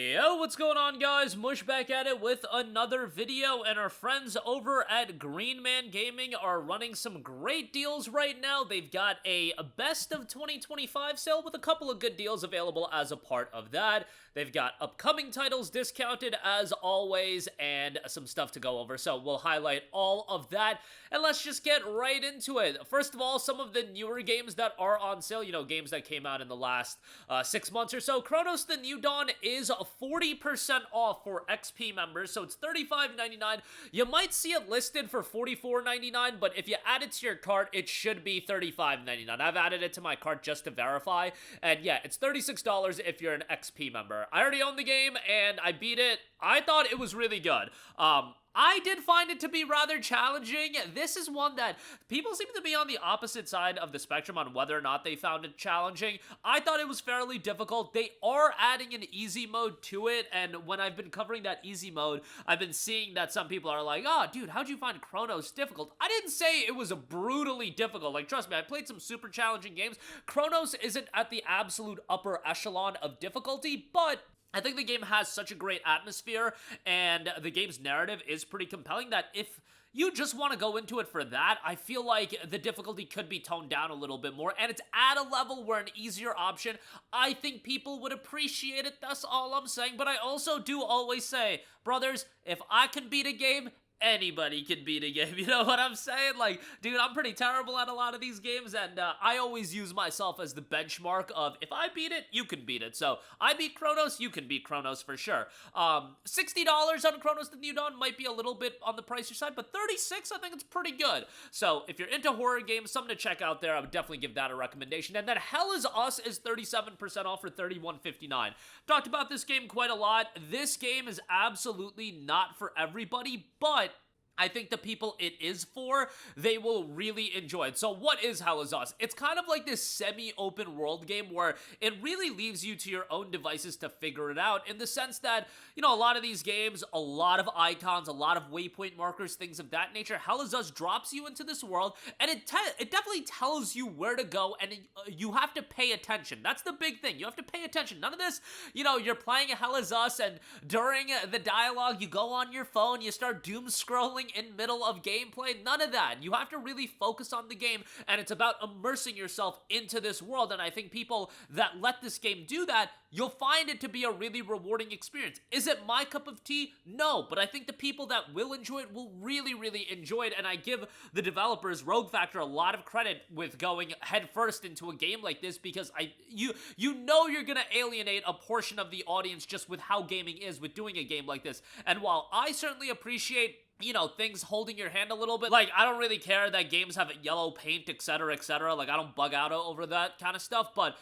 Yo, what's going on, guys? Mush back at it with another video, and our friends over at Green Man Gaming are running some great deals right now. They've got a best of 2025 sale with a couple of good deals available as a part of that. They've got upcoming titles discounted as always, and some stuff to go over, so we'll highlight all of that, and let's just get right into it. First of all, some of the newer games that are on sale, games that came out in the last 6 months or so. Cronos The New Dawn is 40% off for XP members, so it's $35.99. You might see it listed for $44.99, but if you add it to your cart, it should be $35.99. I've added it to my cart just to verify, and yeah, it's $36 if you're an XP member. I already own the game, and I beat it. I thought it was really good. I did find it to be rather challenging. This is one that people seem to be on the opposite side of the spectrum on whether or not they found it challenging. I thought it was fairly difficult. They are adding an easy mode to it, and when I've been covering that easy mode, I've been seeing that some people are like, oh, dude, how'd you find Cronos difficult? I didn't say it was brutally difficult. Like, trust me, I played some super challenging games. Cronos isn't at the absolute upper echelon of difficulty, but I think the game has such a great atmosphere, and the game's narrative is pretty compelling that if you just want to go into it for that, I feel like the difficulty could be toned down a little bit more, and it's at a level where an easier option, I think people would appreciate it. That's all I'm saying, but I also do always say, brothers, if I can beat a game, anybody can beat a game, you know what I'm saying? Like, dude, I'm pretty terrible at a lot of these games, and I always use myself as the benchmark of, if I beat it, you can beat it. So, I beat Cronos, you can beat Cronos for sure. $60 on Cronos The New Dawn might be a little bit on the pricier side, but $36, I think it's pretty good. So, if you're into horror games, something to check out there, I would definitely give that a recommendation. And then Hell Is Us is 37% off for $31.59. Talked about this game quite a lot. This game is absolutely not for everybody, but I think the people it is for, they will really enjoy it. So what is Hell Is Us? It's kind of like this semi-open world game where it really leaves you to your own devices to figure it out, in the sense that, a lot of these games, a lot of icons, a lot of waypoint markers, things of that nature. Hell Is Us drops you into this world, and it definitely tells you where to go, and you have to pay attention. That's the big thing. You have to pay attention. None of this, you're playing Hell Is Us, and during the dialogue, you go on your phone, you start doom scrolling in middle of gameplay. None of that. You have to really focus on the game, and it's about immersing yourself into this world, and I think people that let this game do that, you'll find it to be a really rewarding experience. Is it my cup of tea? No, but I think the people that will enjoy it will really, really enjoy it, and I give the developers, Rogue Factor, a lot of credit with going headfirst into a game like this, because you know you're gonna alienate a portion of the audience just with how gaming is with doing a game like this. And while I certainly appreciate things holding your hand a little bit. Like, I don't really care that games have yellow paint, etc., etc. Like, I don't bug out over that kind of stuff, but,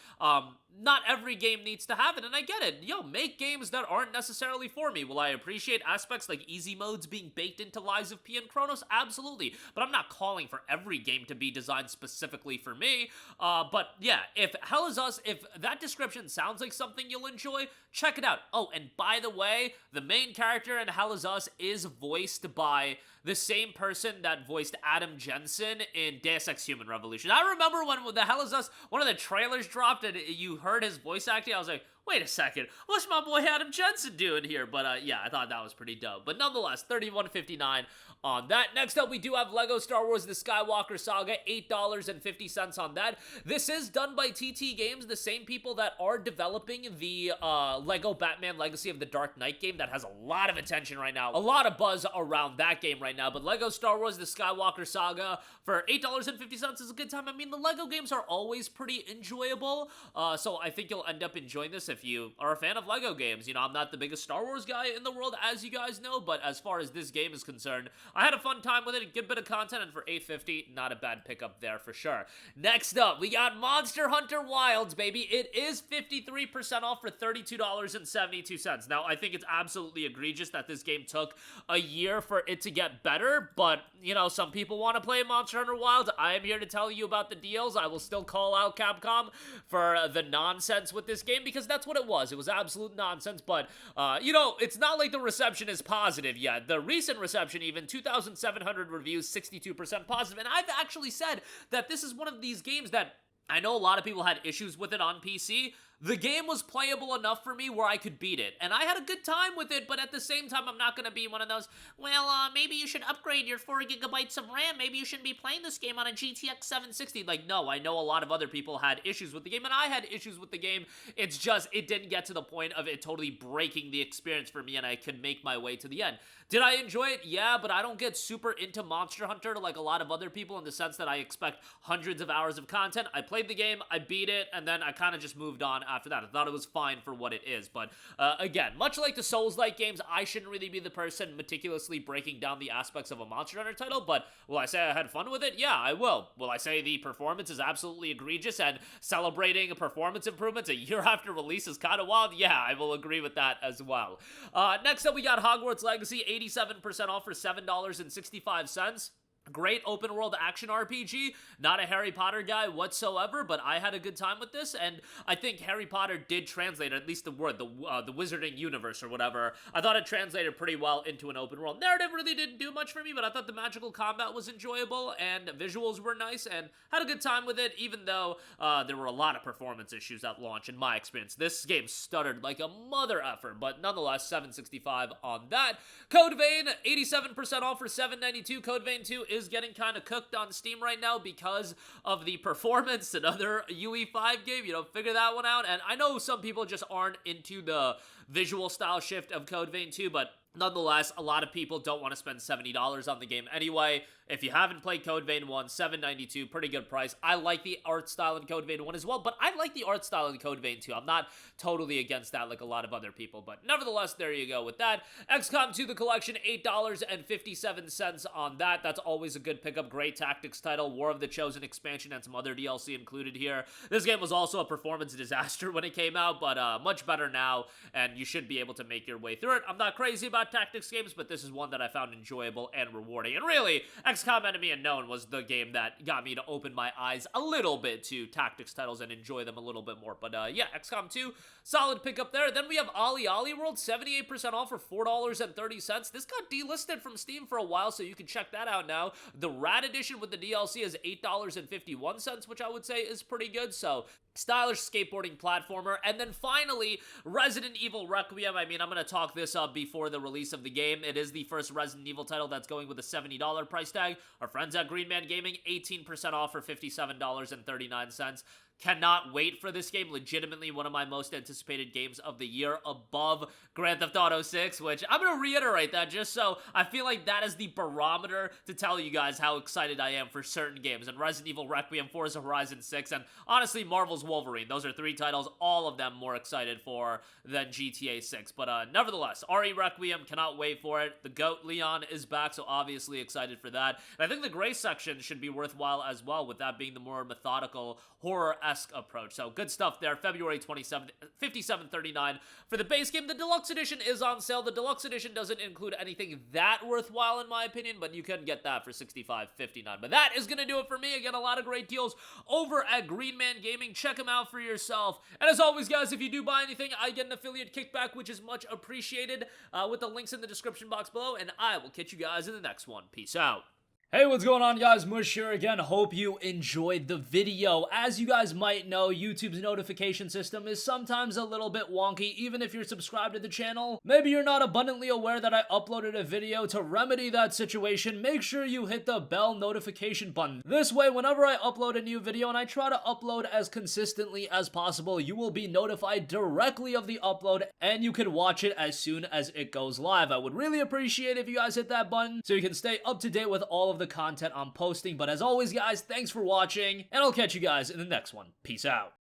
not every game needs to have it, and I get it. Make games that aren't necessarily for me. Will I appreciate aspects like easy modes being baked into Lies of P and Cronos? Absolutely. But I'm not calling for every game to be designed specifically for me. But yeah, if Hell Is Us, if that description sounds like something you'll enjoy, check it out. Oh, and by the way, the main character in Hell Is Us is voiced by the same person that voiced Adam Jensen in Deus Ex Human Revolution. I remember when the Hell Is Us, one of the trailers dropped and you heard his voice acting, I was like, wait a second, what's my boy Adam Jensen doing here? But yeah, I thought that was pretty dope. But nonetheless, $31.59 on that. Next up, we do have Lego Star Wars The Skywalker Saga, $8.50 on that. This is done by TT Games, the same people that are developing the Lego Batman Legacy of the Dark Knight game that has a lot of attention right now. A lot of buzz around that game right now. But Lego Star Wars The Skywalker Saga for $8.50 is a good time. I mean, the Lego games are always pretty enjoyable, so I think you'll end up enjoying this if you are a fan of Lego games. I'm not the biggest Star Wars guy in the world, as you guys know, but as far as this game is concerned, I had a fun time with it, a good bit of content, and for $8.50, not a bad pickup there for sure. Next up, we got Monster Hunter Wilds, baby. It is 53% off for $32.72. Now, I think it's absolutely egregious that this game took a year for it to get better, but, some people want to play Monster Hunter Wilds. I am here to tell you about the deals. I will still call out Capcom for the nonsense with this game, because that's what it was. It was absolute nonsense, but, it's not like the reception is positive yet. The recent reception, even 2,700 reviews, 62% positive, and I've actually said that this is one of these games that I know a lot of people had issues with it on PC, the game was playable enough for me where I could beat it. And I had a good time with it, but at the same time, I'm not going to be one of those, well, maybe you should upgrade your 4 gigabytes of RAM. Maybe you shouldn't be playing this game on a GTX 760. Like, no, I know a lot of other people had issues with the game, and I had issues with the game. It's just, it didn't get to the point of it totally breaking the experience for me, and I could make my way to the end. Did I enjoy it? Yeah, but I don't get super into Monster Hunter like a lot of other people in the sense that I expect hundreds of hours of content. I played the game, I beat it, and then I kind of just moved on after that. I thought it was fine for what it is, but again, much like the Souls-like games, I shouldn't really be the person meticulously breaking down the aspects of a Monster Hunter title, but will I say I had fun with it? Yeah, I will. Will I say the performance is absolutely egregious and celebrating performance improvements a year after release is kind of wild? Yeah, I will agree with that as well. Next up, we got Hogwarts Legacy, 87% off for $7.65. Great open world action RPG. Not a Harry Potter guy whatsoever, but I had a good time with this, and I think Harry Potter did translate, at least the word, the wizarding universe or whatever. I thought it translated pretty well into an open world. Narrative really didn't do much for me, but I thought the magical combat was enjoyable, and visuals were nice, and had a good time with it, even though there were a lot of performance issues at launch in my experience. This game stuttered like a mother effer, but nonetheless, $7.65 on that. Code Vein, 87% off for $7.92. Code Vein 2 is getting kind of cooked on Steam right now because of the performance. Another UE5 game, you know, figure that one out. And I know some people just aren't into the visual style shift of Code Vein 2, but nonetheless, a lot of people don't want to spend $70 on the game anyway. If you haven't played Code Vein 1, $7.92, pretty good price. I like the art style in Code Vein 1 as well, but I like the art style in Code Vein 2. I'm not totally against that like a lot of other people, but nevertheless, there you go with that. XCOM 2 The Collection, $8.57 on that. That's always a good pickup. Great tactics title, War of the Chosen expansion, and some other DLC included here. This game was also a performance disaster when it came out, but much better now, and you should be able to make your way through it. I'm not crazy about tactics games, but this is one that I found enjoyable and rewarding. And really, XCOM Enemy Unknown was the game that got me to open my eyes a little bit to tactics titles and enjoy them a little bit more. But yeah, XCOM 2, solid pickup there. Then we have OlliOlli World, 78% off for $4.30. This got delisted from Steam for a while, so you can check that out now. The Rad Edition with the DLC is $8.51, which I would say is pretty good. So stylish skateboarding platformer. And then finally, Resident Evil Requiem. I mean, I'm going to talk this up before the release of the game. It is the first Resident Evil title that's going with a $70 price tag. Our friends at Green Man Gaming, 18% off for $57.39. Cannot wait for this game. Legitimately one of my most anticipated games of the year, above Grand Theft Auto 6, which I'm going to reiterate that just so I feel like that is the barometer to tell you guys how excited I am for certain games. And Resident Evil Requiem, Forza Horizon 6, and honestly Marvel's Wolverine. Those are 3 titles, all of them more excited for than GTA 6. But nevertheless, RE Requiem, cannot wait for it. The GOAT Leon is back, so obviously excited for that. And I think the Gray section should be worthwhile as well, with that being the more methodical horror-esque approach. So good stuff there. February 27th, $57.39 for the base game. The deluxe edition is on sale. The deluxe edition doesn't include anything that worthwhile in my opinion, but you can get that for $65.59. But that is going to do it for me. Again, a lot of great deals over at Green Man Gaming. Check them out for yourself. And as always, guys, if you do buy anything, I get an affiliate kickback, which is much appreciated, with the links in the description box below. And I will catch you guys in the next one. Peace out. Hey, what's going on, guys? Mush here again. Hope you enjoyed the video. As you guys might know, YouTube's notification system is sometimes a little bit wonky, even if you're subscribed to the channel. Maybe you're not abundantly aware that I uploaded a video. To remedy that situation, make sure you hit the bell notification button. This way, whenever I upload a new video, and I try to upload as consistently as possible, you will be notified directly of the upload, and you can watch it as soon as it goes live. I would really appreciate it if you guys hit that button so you can stay up to date with all of the content I'm posting. But as always, guys, thanks for watching, and I'll catch you guys in the next one. Peace out.